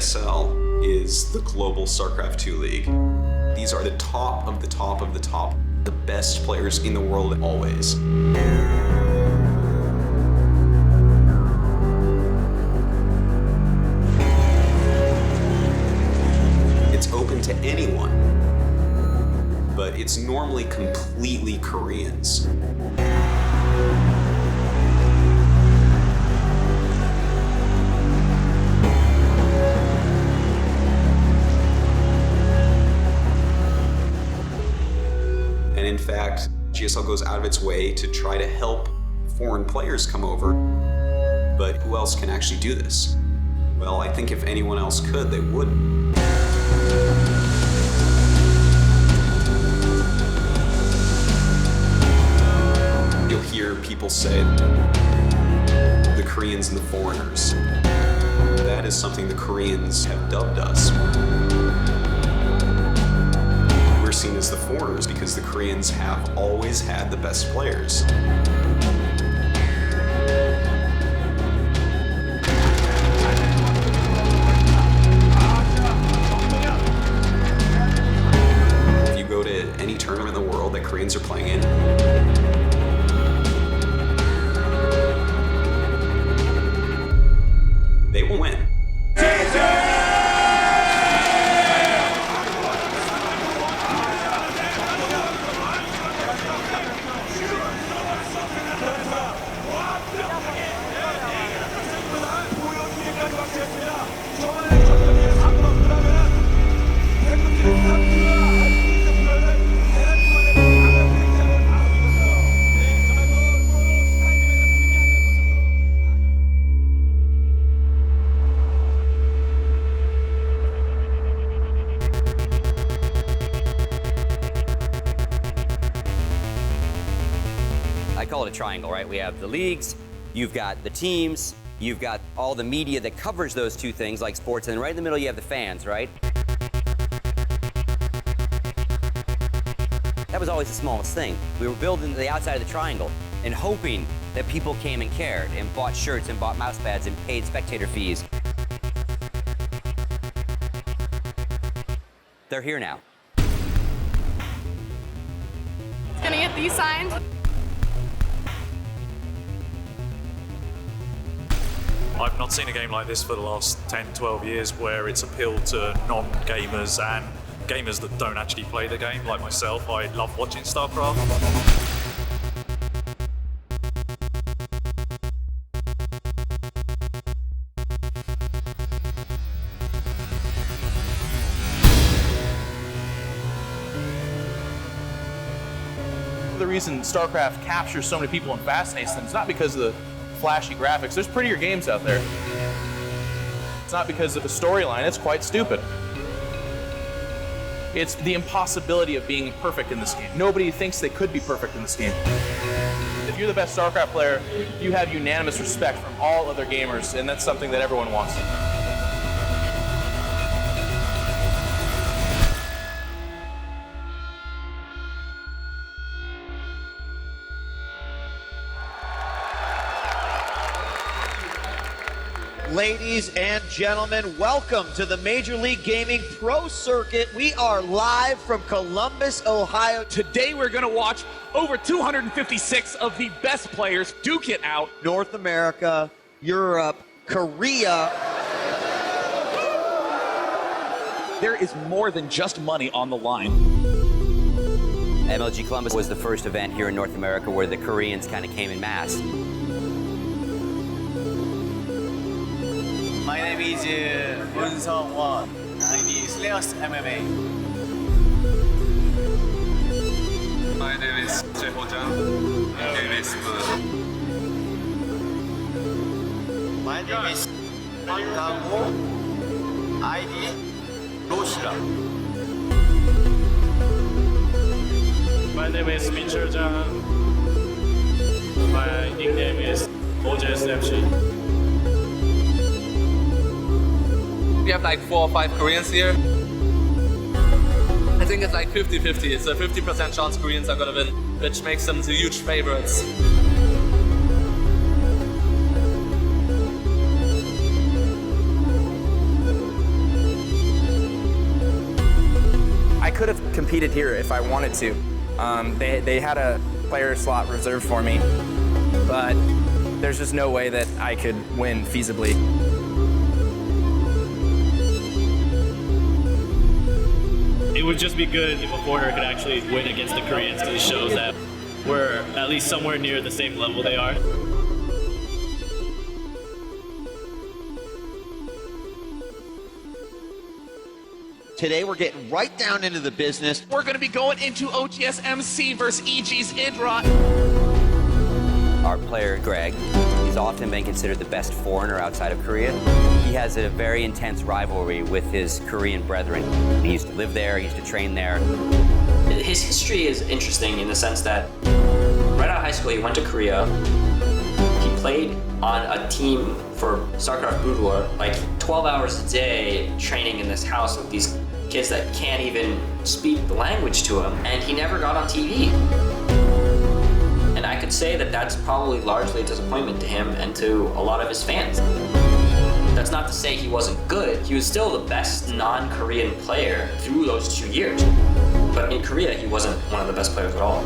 ESL is the global StarCraft 2 league. These are the top of the top of the top, the best players in the world always. It's open to anyone, but it's normally completely Koreans. And in fact, GSL goes out of its way to try to help foreign players come over. But who else can actually do this? Well, I think if anyone else could, they wouldn't. You'll hear people say, the Koreans and the foreigners. That is something the Koreans have dubbed us. We're seen as the foreigners because the Koreans have always had the best players. If you go to any tournament in the world that Koreans are playing in, they will win. I call it a triangle, right? We have the leagues, you've got the teams, you've got all the media that covers those two things like sports, and then right in the middle you have the fans, right? That was always the smallest thing. We were building the outside of the triangle and hoping that people came and cared and bought shirts and bought mouse pads and paid spectator fees. They're here now. Gonna get these signed. I've not seen a game like this for the last 10, 12 years where it's appealed to non-gamers and gamers that don't actually play the game, like myself. I love watching StarCraft. The reason StarCraft captures so many people and fascinates them is not because of the flashy graphics. There's prettier games out there. It's not because of the storyline. It's quite stupid. It's the impossibility of being perfect in this game. Nobody thinks they could be perfect in this game. If you're the best StarCraft player, you have unanimous respect from all other gamers, and that's something that everyone wants. Ladies and gentlemen, welcome to the Major League Gaming Pro Circuit. We are live from Columbus, Ohio. Today we're going to watch over 256 of the best players duke it out. North America, Europe, Korea. There is more than just money on the line. MLG Columbus was the first event here in North America where the Koreans kind of came in mass. My name is Warsaw Won. I'm the Slayers MMA. My name is Jae-ho Jang. Name is My name is Kang-ho. ID Roshira. My name is Min-chul Jang. My nickname is OJSFC. We have like 4 or 5 Koreans here. I think it's like 50-50. It's a 50% chance Koreans are gonna win, which makes them the huge favorites. could have competed here if I wanted to. They had a player slot reserved for me, but there's just no way that I could win feasibly. It would just be good if a foreigner could actually win against the Koreans, because it shows that we're at least somewhere near the same level they are. Today we're getting right down into the business. We're going to be going into OGS MC versus EG's Idra. Our player, Greg, he's often been considered the best foreigner outside of Korea. He has a very intense rivalry with his Korean brethren. He used to live there, he used to train there. His history is interesting in the sense that right out of high school, he went to Korea. He played on a team for StarCraft Brood War, like 12 hours a day training in this house with these kids that can't even speak the language to him, and he never got on TV. And I could say that that's probably largely a disappointment to him and to a lot of his fans. That's not to say he wasn't good. He was still the best non-Korean player through those 2 years. But in Korea, he wasn't one of the best players at all.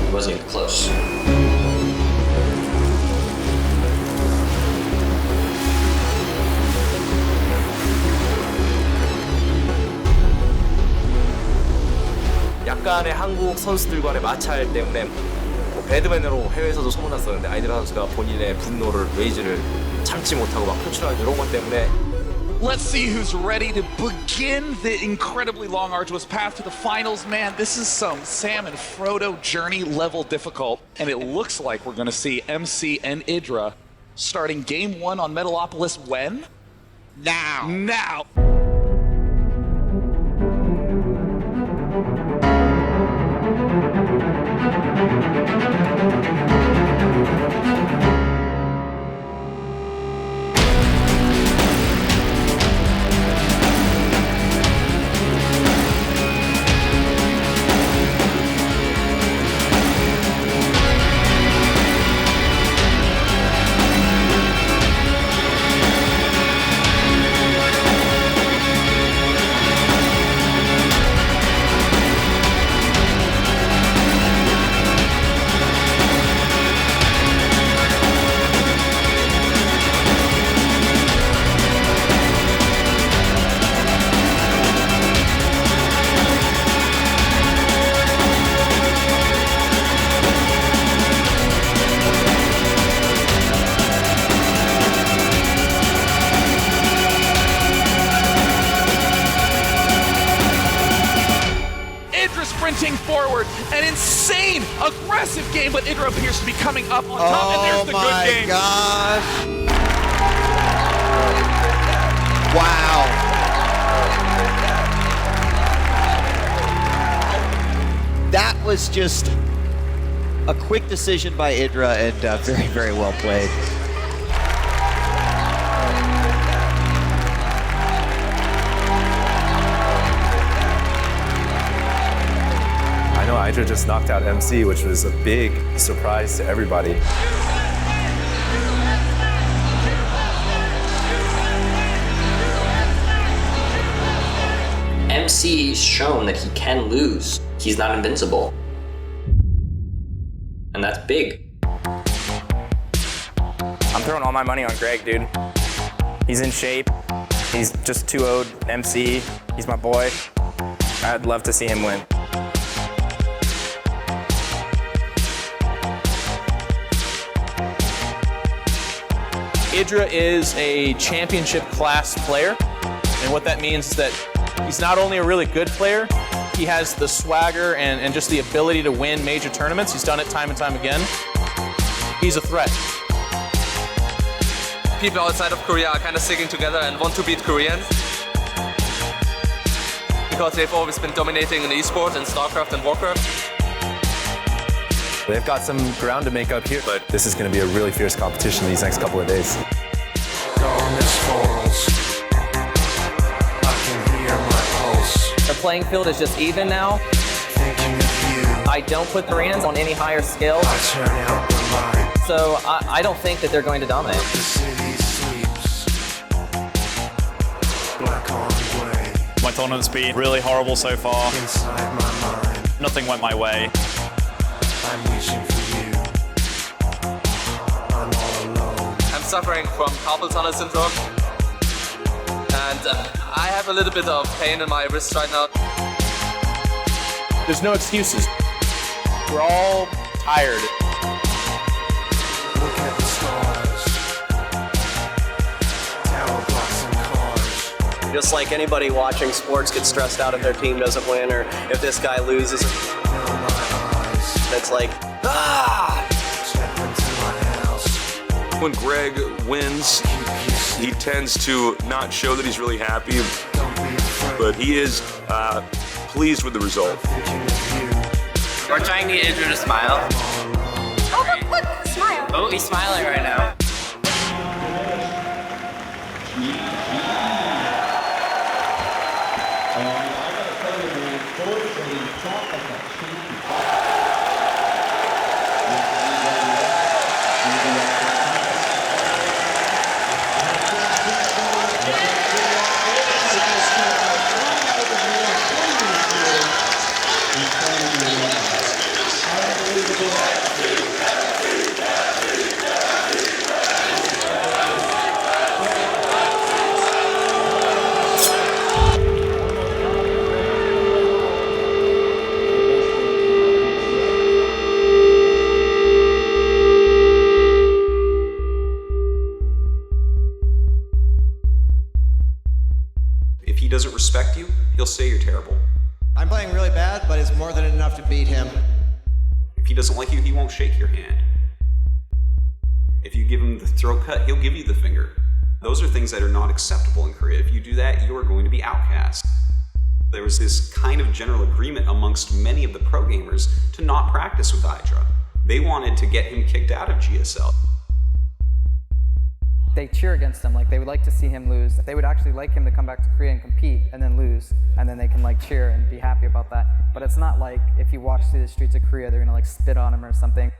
It wasn't close. 약간의 한국 선수들과의 마찰 때문에 배드맨으로 해외에서도 소문났었는데 아이드라 선수가 본인의 분노를, 레이즈를 참지 못하고 막 표출하는 이런 것 때문에. Let's see who's ready to begin the incredibly long, arduous path to the finals. Man, this is some Sam and Frodo journey level difficult, and it looks like we're going to see MC and Idra starting game 1 on Metalopolis when? Now. Now. Forward, an insane, aggressive game, but Idra appears to be coming up on top, and there's the good game. Oh my gosh. Wow. That was just a quick decision by Idra, and very, very well played. I know Idra just knocked out MC, which was a big surprise to everybody. MC's shown that he can lose. He's not invincible. And that's big. I'm throwing all my money on Greg, dude. He's in shape. He's just 2-0'd MC. He's my boy. I'd love to see him win. Idra is a championship class player, and what that means is that he's not only a really good player, he has the swagger and just the ability to win major tournaments. He's done it time and time again. He's a threat. People outside of Korea are kind of sticking together and want to beat Koreans, because they've always been dominating in eSports and StarCraft and Warcraft. They've got some ground to make up here, but this is going to be a really fierce competition these next couple of days. The playing field is just even now. I don't put Koreans on any higher scale, so I don't think that they're going to dominate. My tournament's been really horrible so far. Nothing went my way. I'm suffering from carpal tunnel syndrome, and I have a little bit of pain in my wrist right now. There's no excuses. We're all tired. Look at the stars. Tower blocks and cars. Just like anybody watching sports gets stressed out if their team doesn't win or if this guy loses. It's like, ah! When Greg wins, he tends to not show that he's really happy, but he is pleased with the result. We're trying to get Idra to smile. Oh, look, smile. Oh, he's smiling right now. If he doesn't respect you, he'll say you're terrible. I'm playing really bad, but it's more than enough to beat him. If he doesn't like you, he won't shake your hand. If you give him the throat cut, he'll give you the finger. Those are things that are not acceptable in Korea. If you do that, you are going to be outcast. There was this kind of general agreement amongst many of the pro gamers to not practice with Idra. They wanted to get him kicked out of GSL. They cheer against him, like they would like to see him lose. They would actually like him to come back to Korea and compete and then lose, and then they can like cheer and be happy about that. But it's not like if you watch through the streets of Korea, they're gonna like spit on him or something.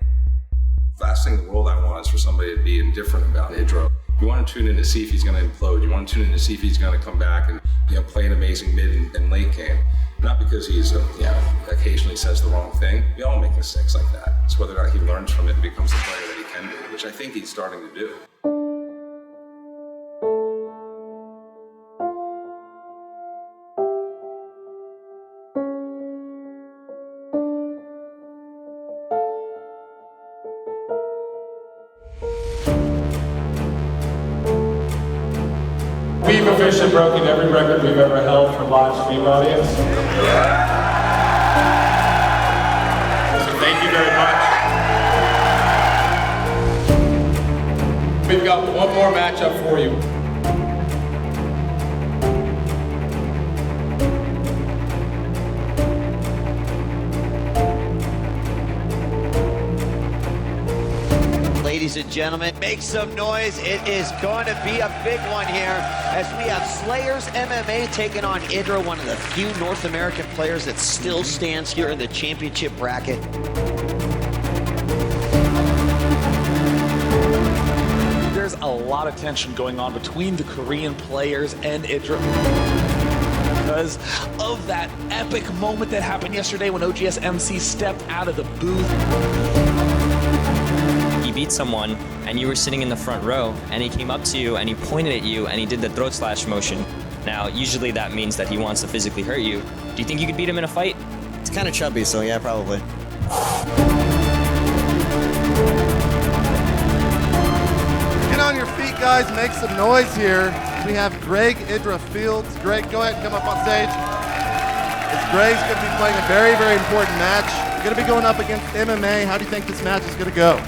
Last thing in the world I want is for somebody to be indifferent about Idra. You want to tune in to see if he's going to implode. You want to tune in to see if he's going to come back and play an amazing mid and late game. Not because he's occasionally says the wrong thing. We all make mistakes like that. It's whether or not he learns from it and becomes the player that he can be, which I think he's starting to do. We've officially broken every record we've ever held for live stream audience. So thank you very much. We've got one more matchup for you. Ladies and gentlemen, make some noise. It is going to be a big one here as we have Slayers MMA taking on Idra, one of the few North American players that still stands here in the championship bracket. There's a lot of tension going on between the Korean players and Idra because of that epic moment that happened yesterday when OGS MC stepped out of the booth. He beat someone and you were sitting in the front row and he came up to you and he pointed at you and he did the throat slash motion. Now, usually that means that he wants to physically hurt you. Do you think you could beat him in a fight? It's kind of chubby, so yeah, probably. Get on your feet, guys. Make some noise here. We have Greg Idra Fields. Greg, go ahead and come up on stage. Greg's going to be playing a very, very important match. You're going to be going up against MMA. How do you think this match is going to go?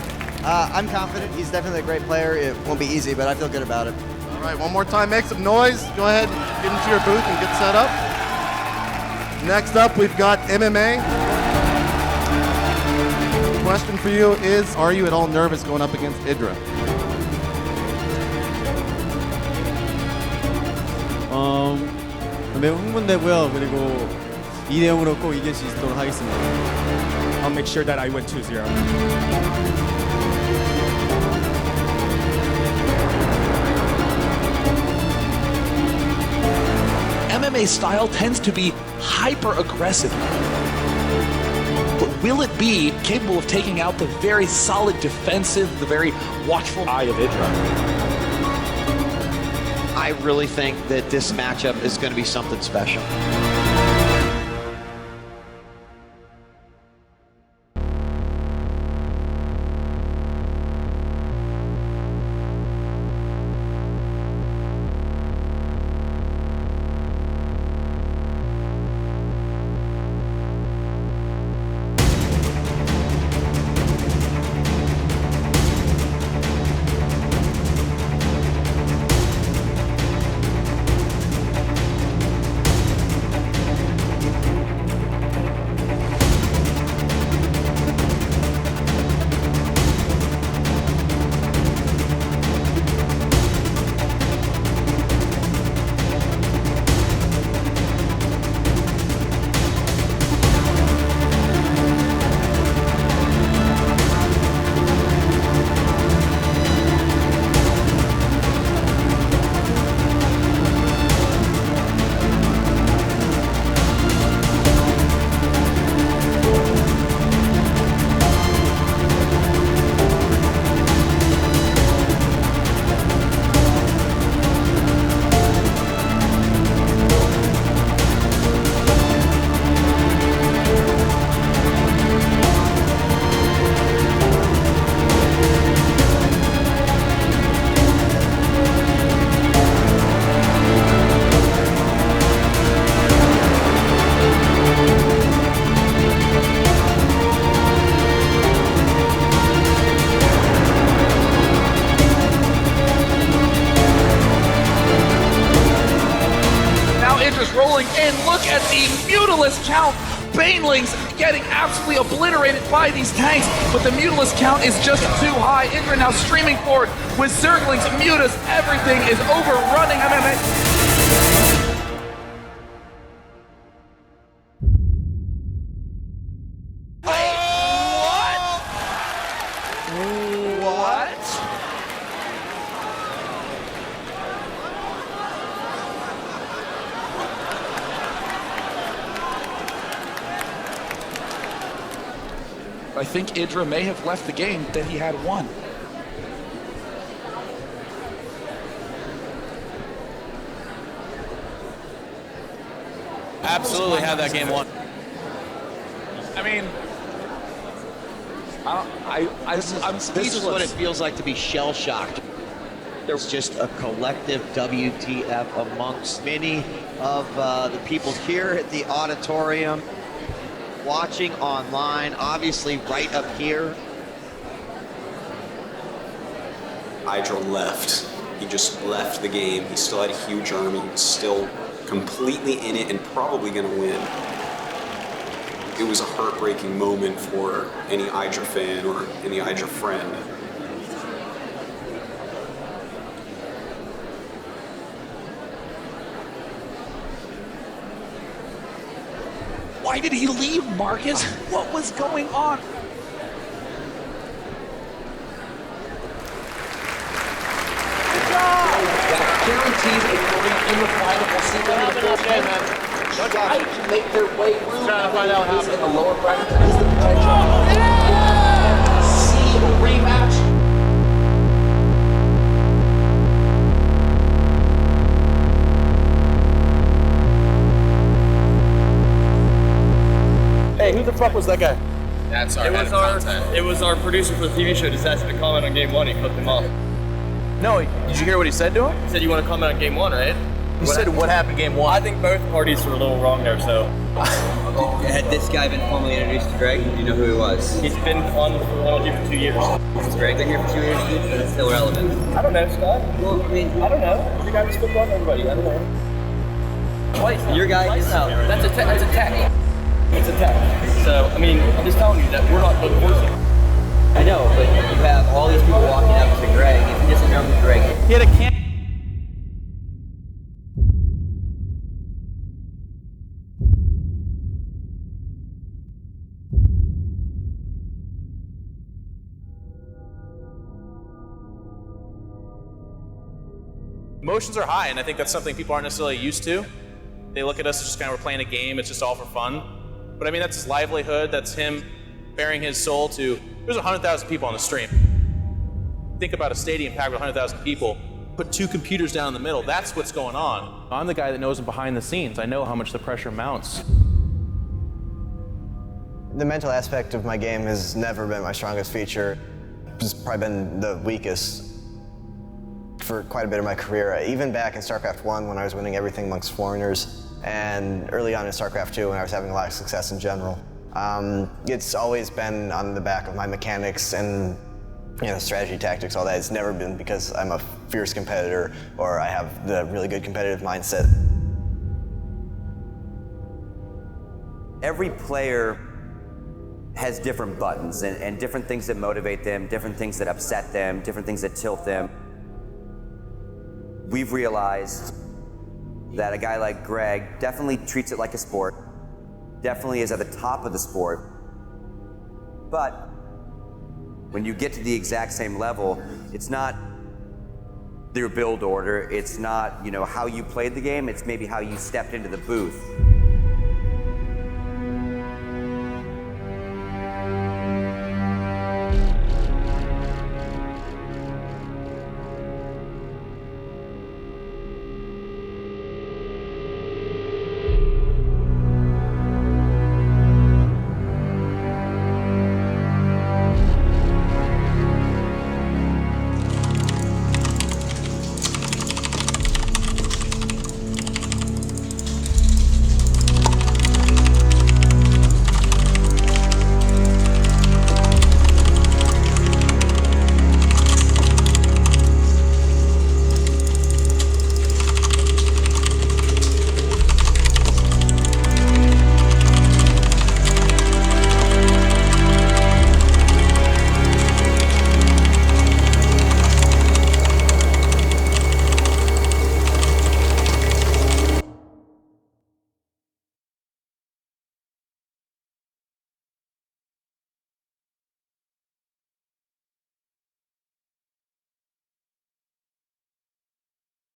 I'm confident. He's definitely a great player. It won't be easy, but I feel good about it. All right, one more time, make some noise. Go ahead, get into your booth and get set up. Next up, we've got MMA. The question for you is, are you at all nervous going up against Idra? 매우 흥분되고요. 그리고 2대0으로 꼭 이길 수 있도록 하겠습니다. I'll make sure that I win 2-0. MMA's style tends to be hyper-aggressive. But will it be capable of taking out the very solid defensive, the very watchful eye of Idra? I really think that this matchup is going to be something special. Count. Banelings getting absolutely obliterated by these tanks, but the Mutalist count is just too high. Idra now streaming forward with Zerglings, Mutas, everything is overrunning MMA. I think Idra may have left the game that he had won. Absolutely had that game won. I mean, I'm speechless. This is what it feels like to be shell-shocked. There's just a collective WTF amongst many of the people here at the auditorium, watching online, obviously right up here. Idra left. He just left the game. He still had a huge army. He was still completely in it and probably going to win. It was a heartbreaking moment for any Idra fan or any Idra friend. Why did he leave, Marcus? What was going on? That guarantees a point in the final. We'll see them in the fourth game. Try to make their way through. Trying to find out how in the lower bracket is the potential. See a rematch. Hey, who the fuck was that guy? That's our head of content. It was our producer for the TV show just asked me to comment on game one. He flipped him off. No, did you hear what he said to him? He said you want to comment on game one, right? He said what happened game one? I think both parties were a little wrong there, so. Had this guy been formally introduced to Greg? Do you know who he was? He's been on MLG for 2 years. Has Greg been here for 2 years, dude? But it's still relevant. I don't know, Scott. Well, I mean, I don't know. The guy was flipped on everybody. I don't know. Twice. Your guy Twice. is out. That's a tech. It's a tech. So, I mean, I'm just telling you that we're not both forcing. I know, but you have all these people walking up to Greg. If he doesn't know who Greg is. He had a can. Emotions are high, and I think that's something people aren't necessarily used to. They look at us as just kind of we're playing a game, it's just all for fun. But I mean, that's his livelihood, that's him bearing his soul to, there's 100,000 people on the stream. Think about a stadium packed with 100,000 people, put 2 computers down in the middle, that's what's going on. I'm the guy that knows him behind the scenes. I know how much the pressure mounts. The mental aspect of my game has never been my strongest feature. It's probably been the weakest for quite a bit of my career. Even back in StarCraft 1 when I was winning everything amongst foreigners, and early on in StarCraft 2 when I was having a lot of success in general. It's always been on the back of my mechanics and strategy, tactics, all that. It's never been because I'm a fierce competitor or I have the really good competitive mindset. Every player has different buttons and different things that motivate them, different things that upset them, different things that tilt them. We've realized that a guy like Greg definitely treats it like a sport, definitely is at the top of the sport, but when you get to the exact same level, it's not your build order, it's not how you played the game, it's maybe how you stepped into the booth.